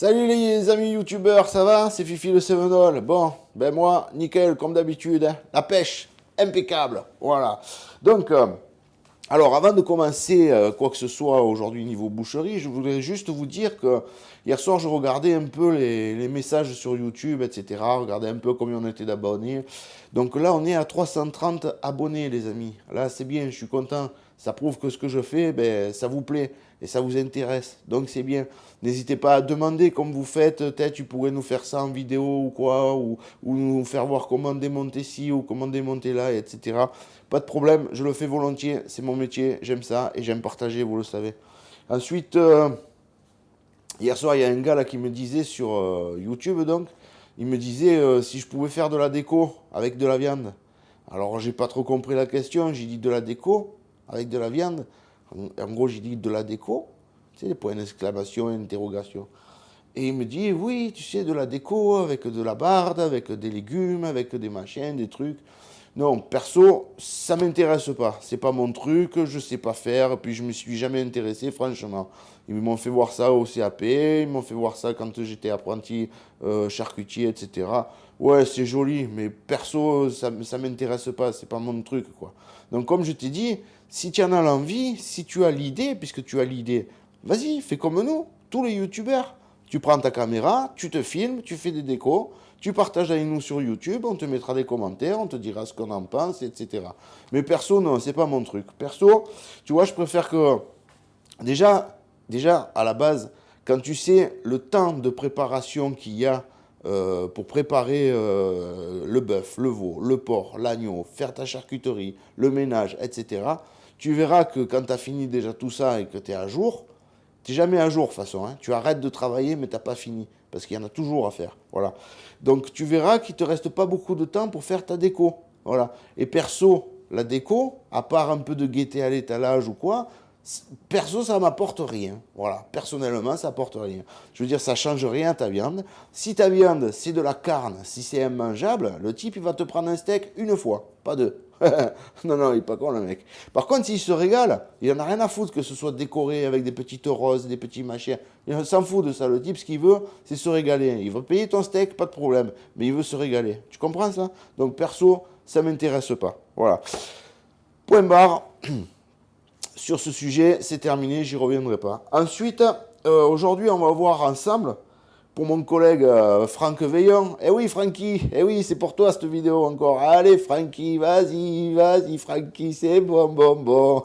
Salut les amis youtubeurs, ça va? C'est Fifi le Sevenol. Bon, ben moi, nickel, comme d'habitude, hein. La pêche, impeccable. Voilà. Donc, alors avant de commencer quoi que ce soit aujourd'hui niveau boucherie, je voudrais juste vous dire que hier soir, je regardais un peu les messages sur YouTube, etc. Regardais un peu combien on était d'abonnés. Donc là, on est à 330 abonnés, les amis. Là, c'est bien, je suis content. Ça prouve que ce que je fais, ben, ça vous plaît et ça vous intéresse. Donc c'est bien. N'hésitez pas à demander comme vous faites. Peut-être tu pourrais nous faire ça en vidéo ou quoi, ou nous faire voir comment démonter ci ou comment démonter là, etc. Pas de problème, je le fais volontiers. C'est mon métier, j'aime ça et j'aime partager, vous le savez. Ensuite, hier soir, il y a un gars là qui me disait sur YouTube, donc, il me disait si je pouvais faire de la déco avec de la viande. Alors, j'ai pas trop compris la question. J'ai dit de la déco avec de la viande. En gros, j'ai dit de la déco. Tu sais, les points d'exclamation et d'interrogation. Et il me dit oui, tu sais, de la déco avec de la barde, avec des légumes, avec des machins, des trucs. Non, perso, ça m'intéresse pas. C'est pas mon truc, je sais pas faire, puis je me suis jamais intéressé, franchement. Ils m'ont fait voir ça au CAP, ils m'ont fait voir ça quand j'étais apprenti charcutier, etc. Ouais, c'est joli, mais perso, ça m'intéresse pas, c'est pas mon truc, quoi. Donc, comme je t'ai dit, si tu en as l'envie, si tu as l'idée, puisque tu as l'idée, vas-y, fais comme nous, tous les youtubeurs. Tu prends ta caméra, tu te filmes, tu fais des décos, tu partages avec nous sur YouTube, on te mettra des commentaires, on te dira ce qu'on en pense, etc. Mais perso, non, c'est pas mon truc. Perso, tu vois, je préfère que... Déjà, à la base, quand tu sais le temps de préparation qu'il y a pour préparer le bœuf, le veau, le porc, l'agneau, faire ta charcuterie, le ménage, etc., tu verras que quand tu as fini déjà tout ça et que tu es à jour, tu n'es jamais à jour de toute façon. Hein. Tu arrêtes de travailler, mais tu n'as pas fini. Parce qu'il y en a toujours à faire. Voilà. Donc tu verras qu'il ne te reste pas beaucoup de temps pour faire ta déco. Voilà. Et perso, la déco, à part un peu de gaieté à l'étalage ou quoi, perso, ça m'apporte rien. Voilà. Personnellement, ça apporte rien. Je veux dire, ça change rien à ta viande. Si ta viande, c'est de la carne, si c'est immangeable, le type, il va te prendre un steak une fois, pas deux. Non, non, il est pas con le mec. Par contre, s'il se régale, il en a rien à foutre que ce soit décoré avec des petites roses, des petits machins. Il s'en fout de ça. Le type, ce qu'il veut, c'est se régaler. Il veut payer ton steak, pas de problème. Mais il veut se régaler. Tu comprends ça? Donc, perso, ça m'intéresse pas. Voilà. Point barre. Sur ce sujet, c'est terminé, j'y reviendrai pas. Ensuite, aujourd'hui, on va voir ensemble, pour mon collègue Franck Veillon. Eh oui, Francky, eh oui, c'est pour toi cette vidéo encore. Allez, Francky, vas-y, vas-y, Francky, c'est bon, bon, bon.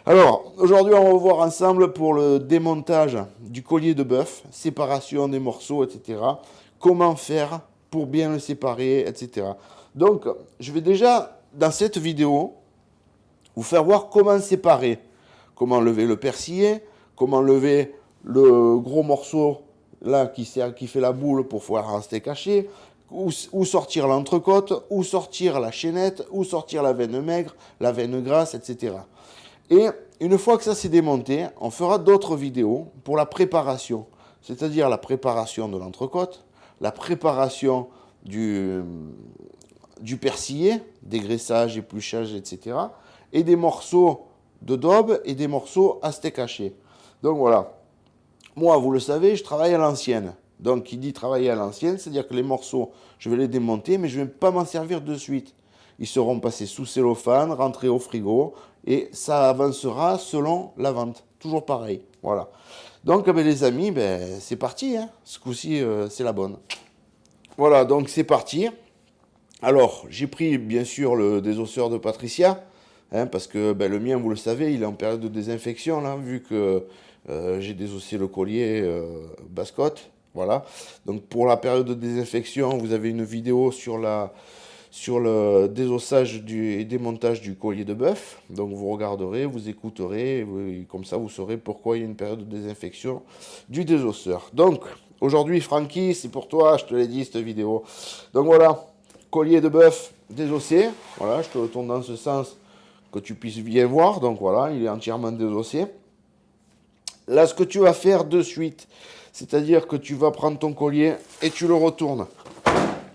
Alors, aujourd'hui, on va voir ensemble pour le démontage du collier de bœuf, séparation des morceaux, etc. Comment faire pour bien le séparer, etc. Donc, je vais déjà, dans cette vidéo, vous faire voir comment séparer, comment lever le persillé, comment lever le gros morceau là qui fait la boule pour faire un steak haché, où sortir l'entrecôte, où sortir la chaînette, où sortir la veine maigre, la veine grasse, etc. Et une fois que ça s'est démonté, on fera d'autres vidéos pour la préparation, c'est-à-dire la préparation de l'entrecôte, la préparation du persillé, dégraissage, épluchage, etc., et des morceaux de daube et des morceaux à steak haché. Donc voilà. Moi, vous le savez, je travaille à l'ancienne. Donc, qui dit travailler à l'ancienne, c'est-à-dire que les morceaux, je vais les démonter, mais je ne vais pas m'en servir de suite. Ils seront passés sous cellophane, rentrés au frigo, et ça avancera selon la vente. Toujours pareil. Voilà. Donc, les amis, c'est parti. Hein. Ce coup-ci, c'est la bonne. Voilà, donc c'est parti. Alors, j'ai pris, bien sûr, le désosseur de Patricia. Hein, parce que le mien, vous le savez, il est en période de désinfection, là, vu que j'ai désossé le collier Bascotte. Voilà. Donc pour la période de désinfection, vous avez une vidéo sur le désossage et démontage du collier de bœuf. Donc vous regarderez, vous écouterez, et comme ça vous saurez pourquoi il y a une période de désinfection du désosseur. Donc aujourd'hui, Francky, c'est pour toi, je te l'ai dit, cette vidéo. Donc voilà, collier de bœuf désossé. Voilà, je te le tourne dans ce sens que tu puisses bien voir. Donc voilà, il est entièrement désossé. Là, ce que tu vas faire de suite, c'est-à-dire que tu vas prendre ton collier et tu le retournes.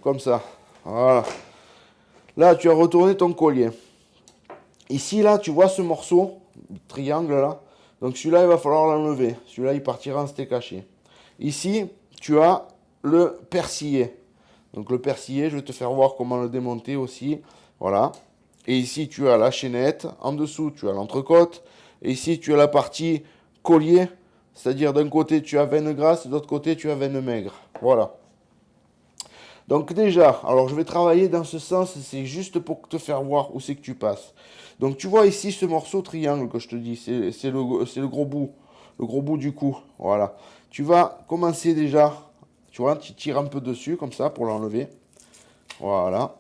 Comme ça. Voilà. Là, tu as retourné ton collier. Ici, là, tu vois ce morceau, triangle là. Donc celui-là, il va falloir l'enlever. Celui-là, il partira en steak haché. Ici, tu as le persillé. Donc le persillé, je vais te faire voir comment le démonter aussi. Voilà. Et ici, tu as la chaînette. En dessous, tu as l'entrecôte. Et ici, tu as la partie collier. C'est-à-dire d'un côté, tu as veine grasse, de l'autre côté, tu as veine maigre. Voilà. Donc déjà, alors je vais travailler dans ce sens, c'est juste pour te faire voir où c'est que tu passes. Donc tu vois ici ce morceau triangle que je te dis, c'est le gros bout. Le gros bout du cou. Voilà. Tu vas commencer déjà, tu vois, tu tires un peu dessus comme ça pour l'enlever. Voilà.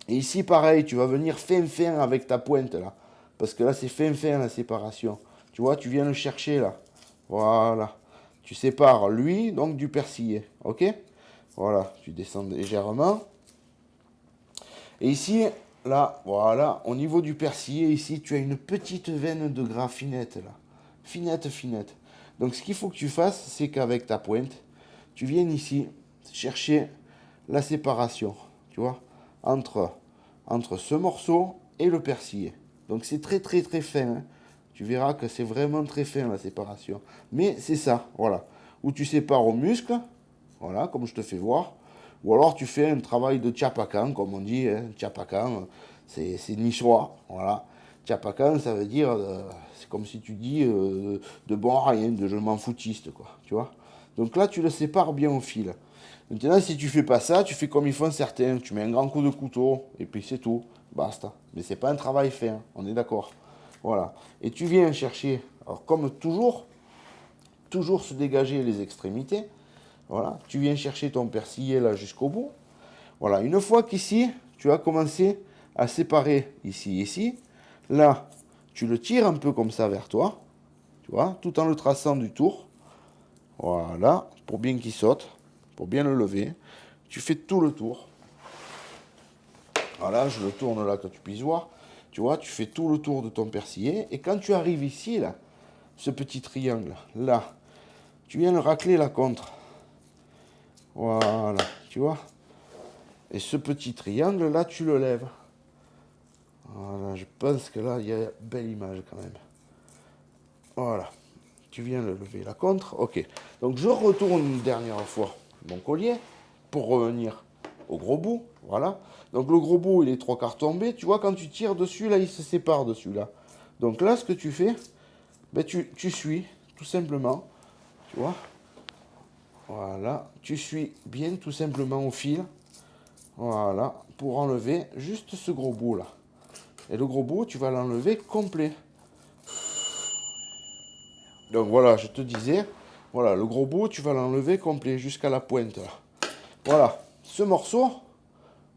Et ici, pareil, tu vas venir fin avec ta pointe là. Parce que là, c'est fin la séparation. Tu vois, tu viens le chercher là. Voilà. Tu sépares lui, donc du persillé. Ok? Voilà, tu descends légèrement. Et ici, là, voilà, au niveau du persillé, ici, tu as une petite veine de gras finette là. Finette, finette. Donc, ce qu'il faut que tu fasses, c'est qu'avec ta pointe, tu viennes ici chercher la séparation, tu vois, entre ce morceau et le persillé. Donc c'est très fin. Hein. Tu verras que c'est vraiment très fin la séparation. Mais c'est ça, voilà. Où tu sépares au muscle, voilà, comme je te fais voir. Ou alors tu fais un travail de tchapacan, comme on dit. Hein. Tchapacan, c'est niçois, voilà. Tchapacan, ça veut dire, c'est comme si tu dis de bon à rien, de je m'en foutiste, quoi, tu vois. Donc là, tu le sépares bien au fil. Maintenant, si tu fais pas ça, tu fais comme ils font certains. Tu mets un grand coup de couteau et puis c'est tout. Basta. Mais c'est pas un travail fait, hein. On est d'accord. Voilà. Et tu viens chercher, alors comme toujours se dégager les extrémités. Voilà. Tu viens chercher ton persillé là jusqu'au bout. Voilà. Une fois qu'ici, tu as commencé à séparer ici. Là, tu le tires un peu comme ça vers toi. Tu vois, tout en le traçant du tour. Voilà. Pour bien qu'il saute. Pour bien le lever. Tu fais tout le tour. Voilà, je le tourne là que tu puisses voir. Tu vois, tu fais tout le tour de ton persillé. Et quand tu arrives ici, là, ce petit triangle, là, tu viens le racler la contre. Voilà, tu vois. Et ce petit triangle, là, tu le lèves. Voilà, je pense que là, il y a une belle image quand même. Voilà. Tu viens le lever la contre. Ok. Donc, je retourne une dernière fois mon collier pour revenir au gros bout. Voilà. Donc, le gros bout, il est 3/4 tombé. Tu vois, quand tu tires dessus, là, il se sépare dessus, là. Donc, là, ce que tu fais, ben, tu suis, tout simplement. Tu vois. Voilà. Tu suis bien, tout simplement, au fil. Voilà. Pour enlever juste ce gros bout, là. Et le gros bout, tu vas l'enlever complet. Donc voilà, je te disais, voilà, le gros bout, tu vas l'enlever complet jusqu'à la pointe. Là. Voilà, ce morceau,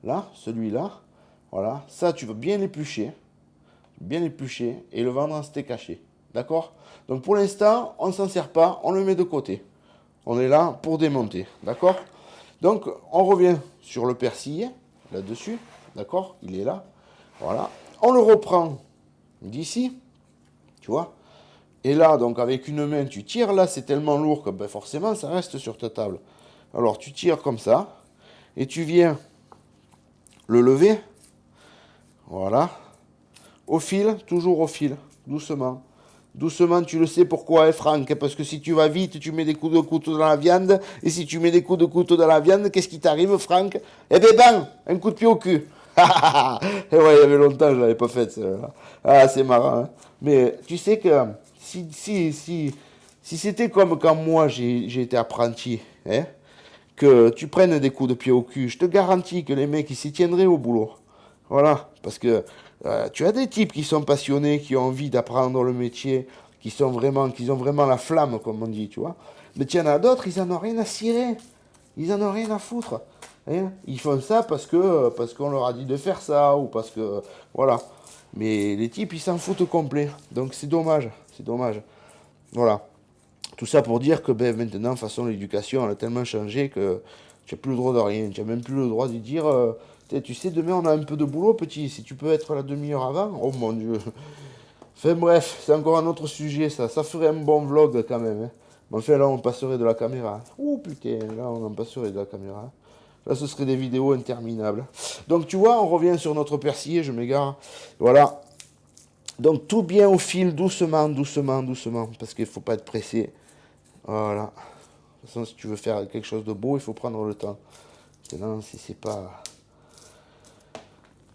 là, celui-là, voilà, ça, tu vas bien l'éplucher et le vendre en steak haché. D'accord? Donc pour l'instant, on ne s'en sert pas, on le met de côté. On est là pour démonter. D'accord? Donc on revient sur le persillé, là-dessus. D'accord? Il est là. Voilà. On le reprend d'ici, tu vois? Et là, donc avec une main, tu tires. Là, c'est tellement lourd que ben, forcément, ça reste sur ta table. Alors, tu tires comme ça. Et tu viens le lever. Voilà. Au fil, toujours au fil. Doucement. Doucement, tu le sais pourquoi, hein, Franck. Parce que si tu vas vite, tu mets des coups de couteau dans la viande. Et si tu mets des coups de couteau dans la viande, qu'est-ce qui t'arrive, Franck? Eh ben, bang! Un coup de pied au cul. Et ouais, il y avait longtemps, je ne l'avais pas fait, celle-là. Ah, c'est marrant. Hein. Mais tu sais que si c'était comme quand moi j'ai été apprenti, hein, que tu prennes des coups de pied au cul, je te garantis que les mecs ils s'y tiendraient au boulot. Voilà, parce que tu as des types qui sont passionnés, qui ont envie d'apprendre le métier, qui ont vraiment la flamme, comme on dit, tu vois. Mais il y en a d'autres, ils en ont rien à cirer, ils en ont rien à foutre. Hein. Ils font ça parce qu'on leur a dit de faire ça, ou parce que, voilà. Mais les types, ils s'en foutent complet. Donc c'est dommage, c'est dommage. Voilà. Tout ça pour dire que ben, maintenant, de toute façon, l'éducation, elle a tellement changé que tu n'as plus le droit de rien. Tu n'as même plus le droit de dire, tu sais, demain, on a un peu de boulot, petit. Si tu peux être la demi-heure avant, oh mon Dieu. Enfin bref, c'est encore un autre sujet, ça. Ça ferait un bon vlog quand même. Hein. Mais enfin, là, on passerait de la caméra. Oh putain, là, on en passerait de la caméra. Là, ce serait des vidéos interminables. Donc, tu vois, on revient sur notre persillé, je m'égare. Voilà. Donc, tout bien au fil, doucement, parce qu'il ne faut pas être pressé. Voilà. toute façon, si tu veux faire quelque chose de beau, il faut prendre le temps. Sinon, si c'est pas...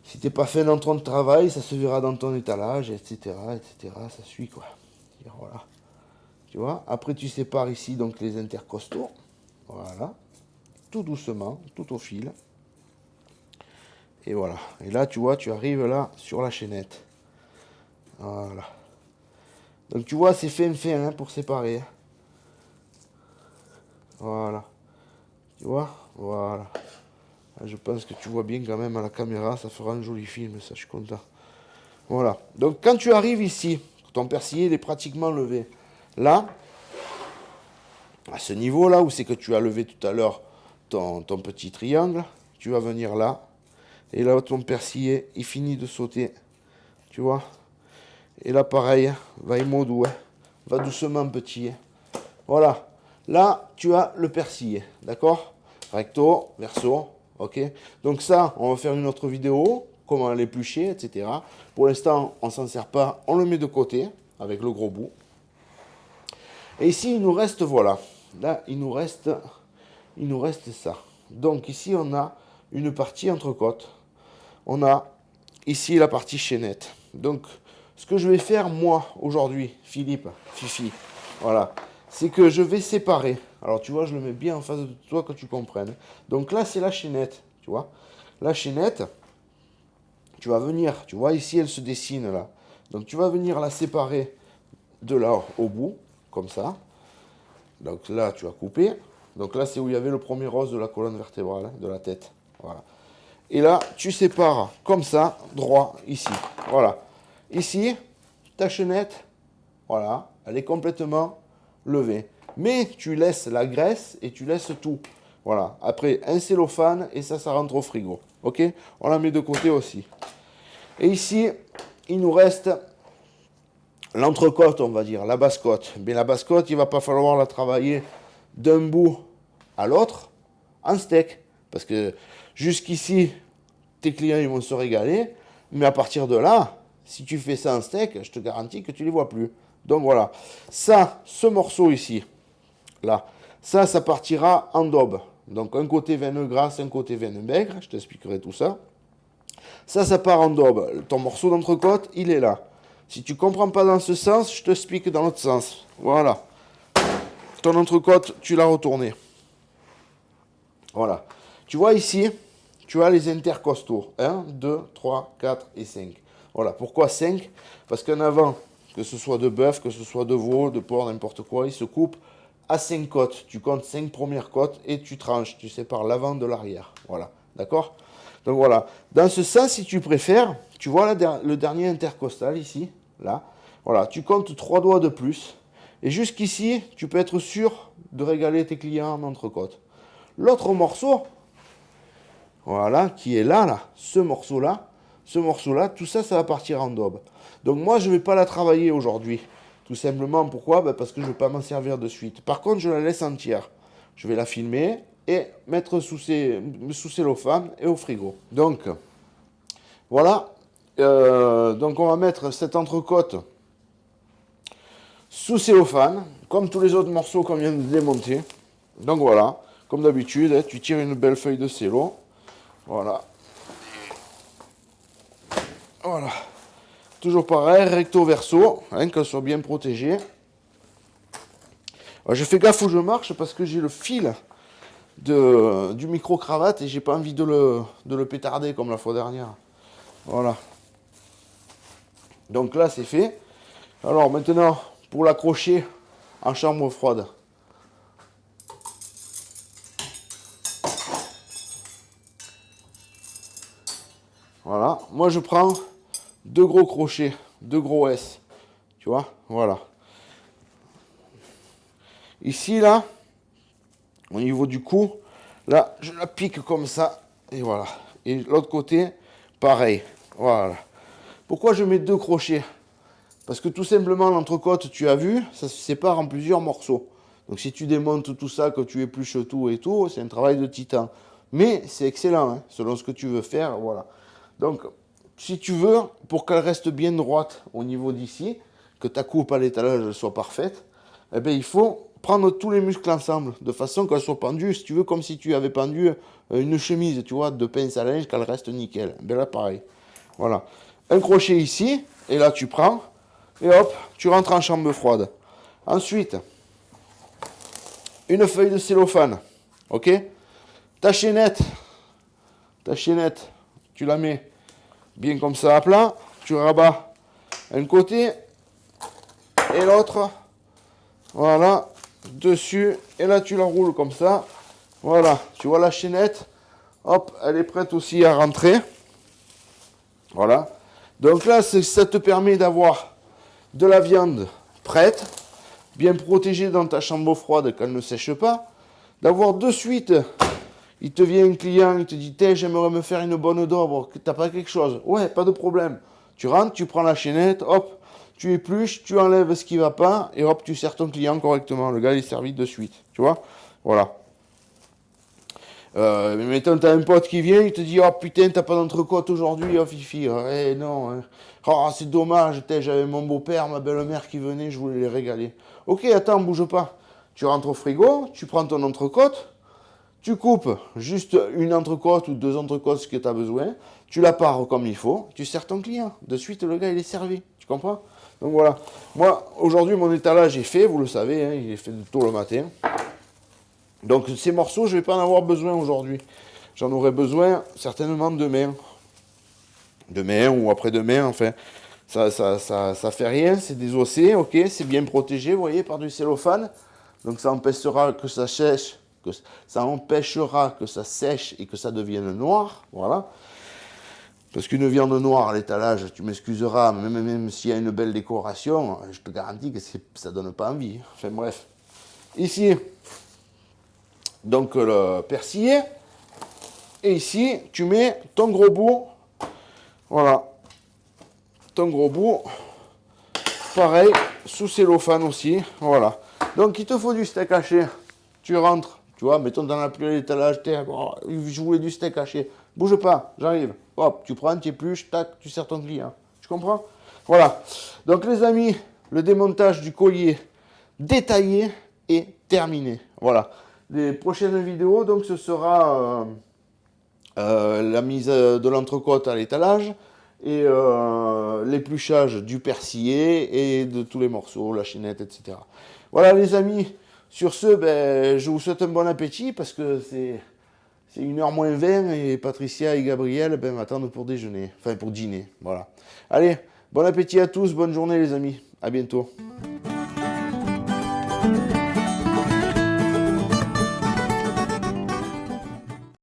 Si t'es pas fait dans ton travail, ça se verra dans ton étalage, etc., etc., ça suit, quoi. Voilà. Tu vois, après tu sépares ici, donc, les intercostaux. Voilà. Tout doucement, tout au fil. Et voilà. Et là, tu vois, tu arrives là, sur la chaînette. Voilà. Donc, tu vois, c'est fin, hein, pour séparer. Voilà. Tu vois? Voilà. Je pense que tu vois bien quand même à la caméra, ça fera un joli film, ça, je suis content. Voilà. Donc quand tu arrives ici, ton persillé il est pratiquement levé. Là, à ce niveau-là, où c'est que tu as levé tout à l'heure ton petit triangle, tu vas venir là. Et là, ton persillé, il finit de sauter. Tu vois? Et là, pareil, va émodou, hein. Va doucement, petit. Voilà. Là, tu as le persillé. D'accord? Recto, verso. Ok? Donc ça, on va faire une autre vidéo. Comment l'éplucher, etc. Pour l'instant, on ne s'en sert pas. On le met de côté, avec le gros bout. Et ici, il nous reste, voilà. Là, il nous reste ça. Donc ici, on a une partie entrecôte. On a ici la partie chaînette. Donc, ce que je vais faire, moi, aujourd'hui, Philippe, Fifi, voilà, c'est que je vais séparer. Alors, tu vois, je le mets bien en face de toi que tu comprennes. Donc là, c'est la chaînette, tu vois. La chaînette, tu vas venir, tu vois, ici, elle se dessine là. Donc, tu vas venir la séparer de là au bout, comme ça. Donc là, tu as coupé. Donc là, c'est où il y avait le premier os de la colonne vertébrale, hein, de la tête. Voilà. Et là, tu sépares comme ça, droit, ici. Voilà. Ici, ta chaînette, voilà, elle est complètement levée. Mais tu laisses la graisse et tu laisses tout. Voilà. Après, un cellophane et ça rentre au frigo. Ok? On la met de côté aussi. Et ici, il nous reste l'entrecôte, on va dire, la basse-côte. Mais la basse-côte, il ne va pas falloir la travailler d'un bout à l'autre en steak. Parce que jusqu'ici, tes clients ils vont se régaler. Mais à partir de là, si tu fais ça en steak, je te garantis que tu ne les vois plus. Donc voilà. Ça, ce morceau ici, là, ça partira en daube. Donc un côté veine grasse, un côté veine maigre. Je t'expliquerai tout ça. Ça part en daube. Ton morceau d'entrecôte, il est là. Si tu ne comprends pas dans ce sens, je t'explique dans l'autre sens. Voilà. Ton entrecôte, tu l'as retourné. Voilà. Tu vois ici, tu as les intercostaux. 1, 2, 3, 4 et 5. Voilà. Pourquoi 5? Parce qu'en avant, que ce soit de bœuf, que ce soit de veau, de porc, n'importe quoi, il se coupe à 5 côtes. Tu comptes 5 premières côtes et tu tranches. Tu sépares l'avant de l'arrière. Voilà. D'accord? Donc voilà. Dans ce sens, si tu préfères, tu vois le dernier intercostal ici. Là, voilà, tu comptes 3 doigts de plus. Et jusqu'ici, tu peux être sûr de régaler tes clients en entrecôte. L'autre morceau, voilà, qui est là, ce morceau-là, tout ça, ça va partir en daube. Donc moi, je ne vais pas la travailler aujourd'hui. Tout simplement, pourquoi? Parce que je ne vais pas m'en servir de suite. Par contre, je la laisse entière. Je vais la filmer et mettre sous cellophane et au frigo. Donc, voilà. Donc on va mettre cette entrecôte sous cellophane, comme tous les autres morceaux qu'on vient de démonter. Donc voilà, comme d'habitude, hein, tu tires une belle feuille de cello. Voilà. Voilà. Toujours pareil, recto verso, hein, qu'elle soit bien protégée. Alors, je fais gaffe où je marche parce que j'ai le fil du micro-cravate et j'ai pas envie de le pétarder comme la fois dernière. Voilà. Donc là, c'est fait. Alors maintenant, pour l'accrocher en chambre froide. Voilà. Moi, je prends 2 gros crochets, 2 gros S. Tu vois? Voilà. Ici, là, au niveau du cou, là, je la pique comme ça. Et voilà. Et l'autre côté, pareil. Voilà. Pourquoi je mets 2 crochets? Parce que tout simplement, l'entrecôte, tu as vu, ça se sépare en plusieurs morceaux. Donc si tu démontes tout ça, que tu épluches tout et tout, c'est un travail de titan. Mais c'est excellent, hein, selon ce que tu veux faire, voilà. Donc, si tu veux, pour qu'elle reste bien droite au niveau d'ici, que ta coupe à l'étalage soit parfaite, eh bien, il faut prendre tous les muscles ensemble, de façon qu'elle soit pendue, si tu veux, comme si tu avais pendu une chemise, tu vois, de pince à linge, qu'elle reste nickel. Ben là, pareil. Voilà. Un crochet ici, et là, tu prends, et hop, tu rentres en chambre froide. Ensuite, une feuille de cellophane, ok? Ta chaînette, tu la mets bien comme ça à plat, tu rabats un côté et l'autre, voilà, dessus, et là tu la roules comme ça, voilà, tu vois la chaînette, hop, elle est prête aussi à rentrer, voilà. Donc là, ça te permet d'avoir de la viande prête, bien protégée dans ta chambre froide qu'elle ne sèche pas, d'avoir de suite, il te vient un client, il te dit, j'aimerais me faire une bonne daube, t'as pas quelque chose? Ouais, pas de problème. Tu rentres, tu prends la chaînette, hop, tu épluches, tu enlèves ce qui va pas, et hop, tu sers ton client correctement. Le gars, il est servi de suite, tu vois? Voilà. Mais mettons, t'as un pote qui vient, il te dit, oh putain, t'as pas d'entrecôte aujourd'hui, oh fifi, eh non, hein. Oh, c'est dommage, j'avais mon beau-père, ma belle-mère qui venait, je voulais les régaler. Ok, attends, bouge pas. Tu rentres au frigo, tu prends ton entrecôte, tu coupes juste une entrecôte ou 2 entrecôtes, ce que tu as besoin, tu la pares comme il faut, tu sers ton client. De suite, le gars, il est servi, tu comprends? Donc voilà, moi, aujourd'hui, mon étalage est fait, vous le savez, hein, il est fait tôt le matin. Donc ces morceaux, je ne vais pas en avoir besoin aujourd'hui. J'en aurai besoin certainement demain. Demain ou après-demain, enfin. Ça fait rien, c'est désossé, ok, c'est bien protégé, vous voyez, par du cellophane. Donc ça empêchera que ça sèche, que ça sèche et que ça devienne noir, voilà. Parce qu'une viande noire à l'étalage, tu m'excuseras, même s'il y a une belle décoration, je te garantis que ça donne pas envie. Enfin bref. Ici, donc le persillé. Et ici, tu mets ton gros bout. Voilà. Ton gros bout. Pareil, sous cellophane aussi. Voilà. Donc il te faut du steak haché. Tu rentres. Tu vois, mettons dans la plus à l'étalage. Je voulais du steak haché. Bouge pas, j'arrive. Hop, tu prends, tu épluches, tac, tu sers ton client. Tu comprends? Voilà. Donc les amis, le démontage du collier détaillé est terminé. Voilà. Les prochaines vidéos, donc ce sera la mise de l'entrecôte à l'étalage et l'épluchage du persillé et de tous les morceaux, la chaînette, etc. Voilà les amis, sur ce, je vous souhaite un bon appétit parce que c'est 1h moins 20 et Patricia et Gabriel m'attendent pour déjeuner, enfin pour dîner, voilà. Allez, bon appétit à tous, bonne journée les amis, à bientôt.